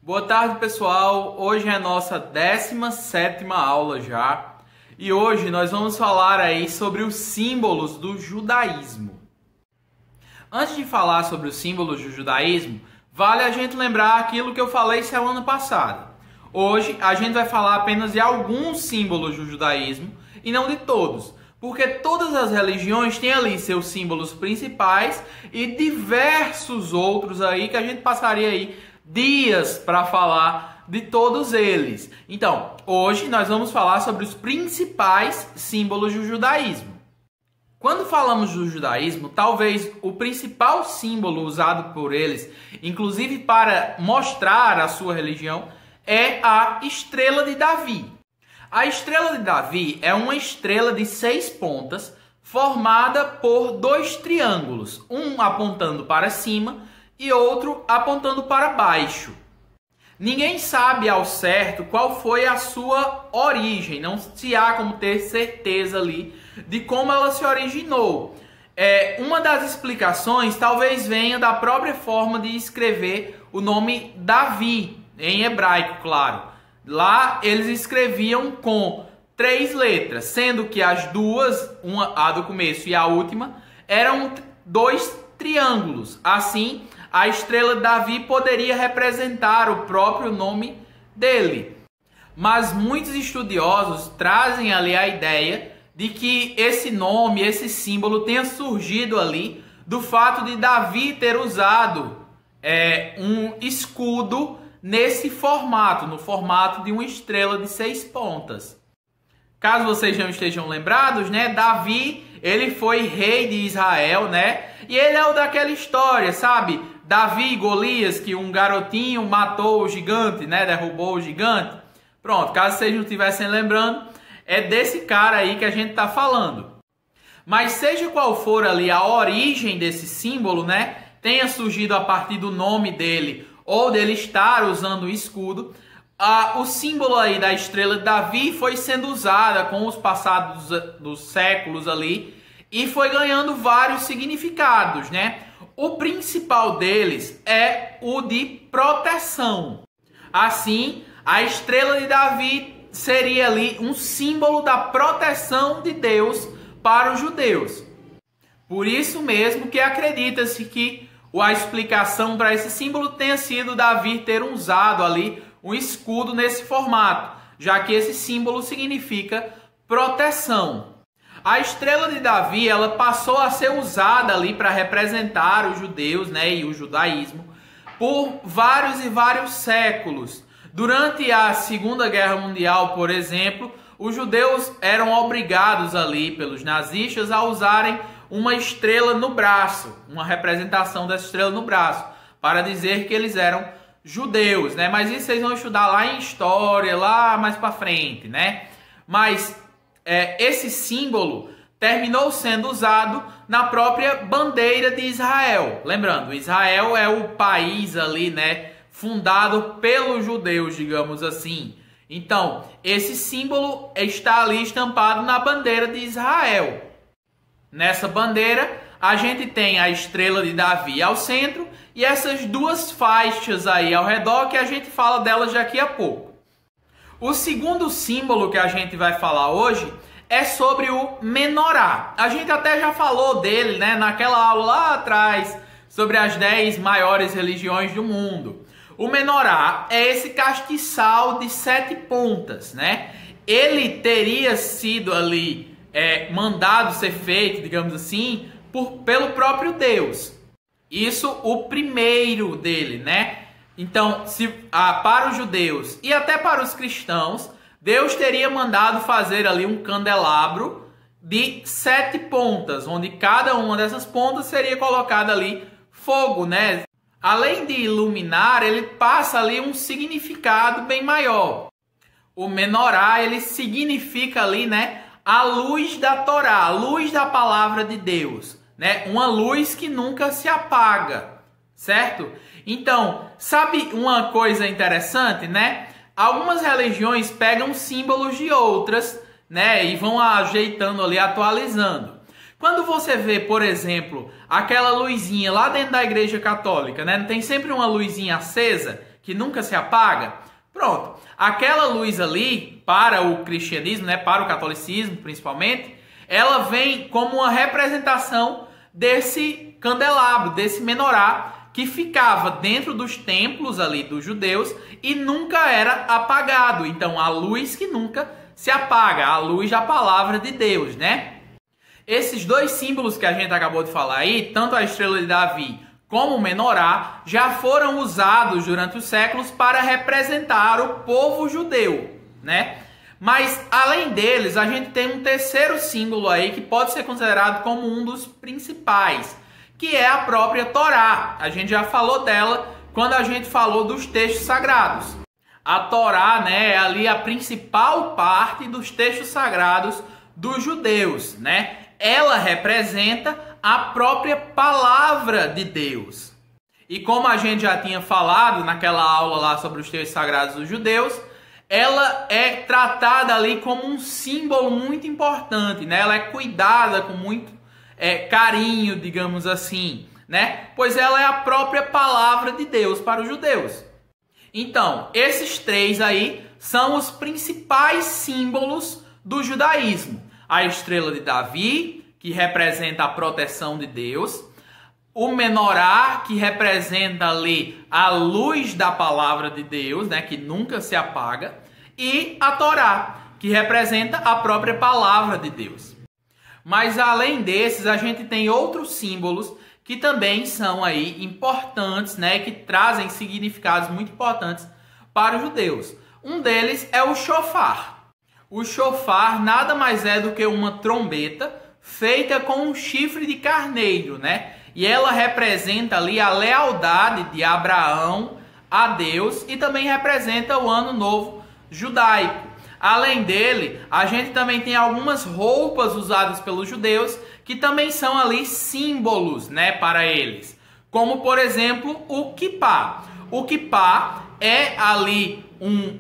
Boa tarde, pessoal. Hoje é a nossa 17ª aula já. E hoje nós vamos falar aí sobre os símbolos do judaísmo. Antes de falar sobre os símbolos do judaísmo, vale a gente lembrar aquilo que eu falei semana passada. Hoje a gente vai falar apenas de alguns símbolos do judaísmo e não de todos. Porque todas as religiões têm ali seus símbolos principais e diversos outros aí que a gente passaria aí dias para falar de todos eles. Então, hoje nós vamos falar sobre os principais símbolos do judaísmo. Quando falamos do judaísmo, talvez o principal símbolo usado por eles, inclusive para mostrar a sua religião, é a estrela de Davi. A estrela de Davi é uma estrela de 6 pontas formada por 2 triângulos, um apontando para cima e outro apontando para baixo. Ninguém sabe ao certo qual foi a sua origem, não se há como ter certeza ali de como ela se originou. Uma das explicações talvez venha da própria forma de escrever o nome Davi, em hebraico, claro. Lá eles escreviam com 3 letras, sendo que as duas, a do começo e a última, eram 2 triângulos. Assim, a estrela de Davi poderia representar o próprio nome dele. Mas muitos estudiosos trazem ali a ideia de que esse nome, esse símbolo tenha surgido ali do fato de Davi ter usado um escudo nesse formato, no formato de uma estrela de 6 pontas. Caso vocês não estejam lembrados, né, Davi, ele foi rei de Israel, né? E ele é o daquela história, sabe? Davi e Golias, que um garotinho matou o gigante, né? Derrubou o gigante. Pronto, caso vocês não estivessem lembrando, é desse cara aí que a gente está falando. Mas seja qual for ali a origem desse símbolo, né? Tenha surgido a partir do nome dele ou dele estar usando o escudo, o símbolo aí da estrela de Davi foi sendo usada com os passados dos séculos ali e foi ganhando vários significados, né? O principal deles é o de proteção. Assim, a estrela de Davi seria ali um símbolo da proteção de Deus para os judeus. Por isso mesmo que acredita-se que a explicação para esse símbolo tenha sido Davi ter usado ali um escudo nesse formato, já que esse símbolo significa proteção. A estrela de Davi, ela passou a ser usada ali para representar os judeus, né, e o judaísmo por vários e vários séculos. Durante a Segunda Guerra Mundial, por exemplo, os judeus eram obrigados ali pelos nazistas a usarem uma estrela no braço, uma representação dessa estrela no braço, para dizer que eles eram judeus, né? Mas isso vocês vão estudar lá em história, lá mais para frente, né? Mas esse símbolo terminou sendo usado na própria bandeira de Israel. Lembrando, Israel é o país ali, né, fundado pelos judeus, digamos assim. Então, esse símbolo está ali estampado na bandeira de Israel. Nessa bandeira, a gente tem a estrela de Davi ao centro e essas 2 faixas aí ao redor, que a gente fala delas daqui a pouco. O segundo símbolo que a gente vai falar hoje é sobre o menorá. A gente até já falou dele, né, naquela aula lá atrás, sobre as 10 maiores religiões do mundo. O menorá é esse castiçal de 7 pontas, né? Ele teria sido ali mandado ser feito, digamos assim, pelo próprio Deus. Isso o primeiro dele, né? Então, para os judeus e até para os cristãos, Deus teria mandado fazer ali um candelabro de 7 pontas, onde cada uma dessas pontas seria colocada ali fogo, né? Além de iluminar, ele passa ali um significado bem maior. O menorá, ele significa ali, né, a luz da Torá, a luz da palavra de Deus, né? Uma luz que nunca se apaga, certo? Então, sabe uma coisa interessante, né? Algumas religiões pegam símbolos de outras, né, e vão ajeitando ali, atualizando. Quando você vê, por exemplo, aquela luzinha lá dentro da igreja católica, né, não tem sempre uma luzinha acesa que nunca se apaga? Pronto, aquela luz ali, para o cristianismo, né, para o catolicismo principalmente, ela vem como uma representação desse candelabro, desse menorá, que ficava dentro dos templos ali dos judeus e nunca era apagado. Então, a luz que nunca se apaga, a luz da palavra de Deus, né? Esses dois símbolos que a gente acabou de falar aí, tanto a estrela de Davi como o menorá, já foram usados durante os séculos para representar o povo judeu, né? Mas, além deles, a gente tem um terceiro símbolo aí que pode ser considerado como um dos principais, que é a própria Torá. A gente já falou dela quando a gente falou dos textos sagrados. A Torá, né, é ali a principal parte dos textos sagrados dos judeus, né? Ela representa a própria palavra de Deus. E como a gente já tinha falado naquela aula lá sobre os textos sagrados dos judeus, ela é tratada ali como um símbolo muito importante, né? Ela é cuidada com muito carinho, digamos assim, né? Pois ela é a própria palavra de Deus para os judeus. Então, esses três aí são os principais símbolos do judaísmo. A estrela de Davi, que representa a proteção de Deus. O menorá, que representa ali a luz da palavra de Deus, né, que nunca se apaga. E a Torá, que representa a própria palavra de Deus. Mas além desses, a gente tem outros símbolos que também são aí importantes, né, que trazem significados muito importantes para os judeus. Um deles é o shofar. O shofar nada mais é do que uma trombeta feita com um chifre de carneiro, né? E ela representa ali a lealdade de Abraão a Deus e também representa o Ano Novo judaico. Além dele, a gente também tem algumas roupas usadas pelos judeus que também são ali símbolos, né, para eles. Como, por exemplo, o kippá. O kippá é ali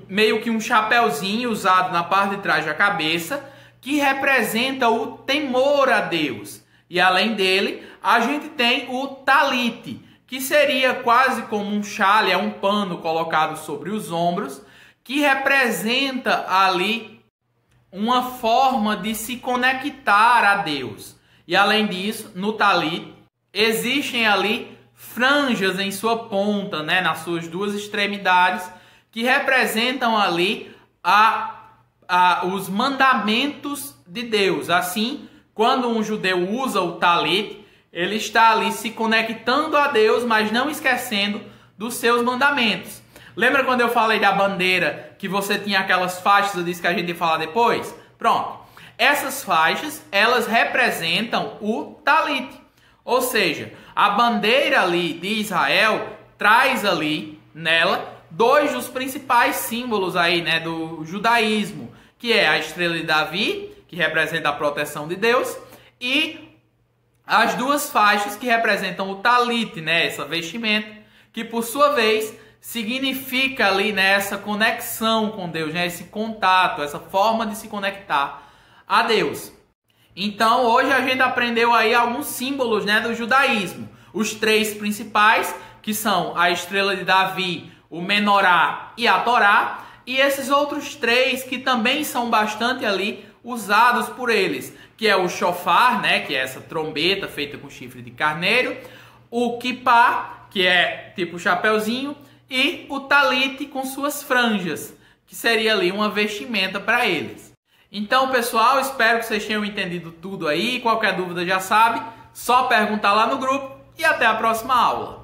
meio que um chapéuzinho usado na parte de trás da cabeça que representa o temor a Deus. E além dele, a gente tem o talite, que seria quase como um xale, é um pano colocado sobre os ombros, que representa ali uma forma de se conectar a Deus. E além disso, no talite, existem ali franjas em sua ponta, né, nas suas duas extremidades, que representam ali os mandamentos de Deus. Assim, quando um judeu usa o talite, ele está ali se conectando a Deus, mas não esquecendo dos seus mandamentos. Lembra quando eu falei da bandeira, que você tinha aquelas faixas, eu disse que a gente ia falar depois? Pronto. Essas faixas, elas representam o talite. Ou seja, a bandeira ali de Israel traz ali nela dois dos principais símbolos aí, né, do judaísmo, que é a estrela de Davi, que representa a proteção de Deus, e as duas faixas que representam o talite, né, essa vestimenta, que por sua vez significa ali, né, essa conexão com Deus, né, esse contato, essa forma de se conectar a Deus. Então, hoje a gente aprendeu aí alguns símbolos, né, do judaísmo. Os três principais, que são a estrela de Davi, o menorá e a Torá, e esses outros três que também são bastante ali usados por eles, que é o shofar, né, que é essa trombeta feita com chifre de carneiro, o kippá, que é tipo chapeuzinho, e o talite com suas franjas, que seria ali uma vestimenta para eles. Então, pessoal, espero que vocês tenham entendido tudo aí. Qualquer dúvida já sabe, só perguntar lá no grupo e até a próxima aula.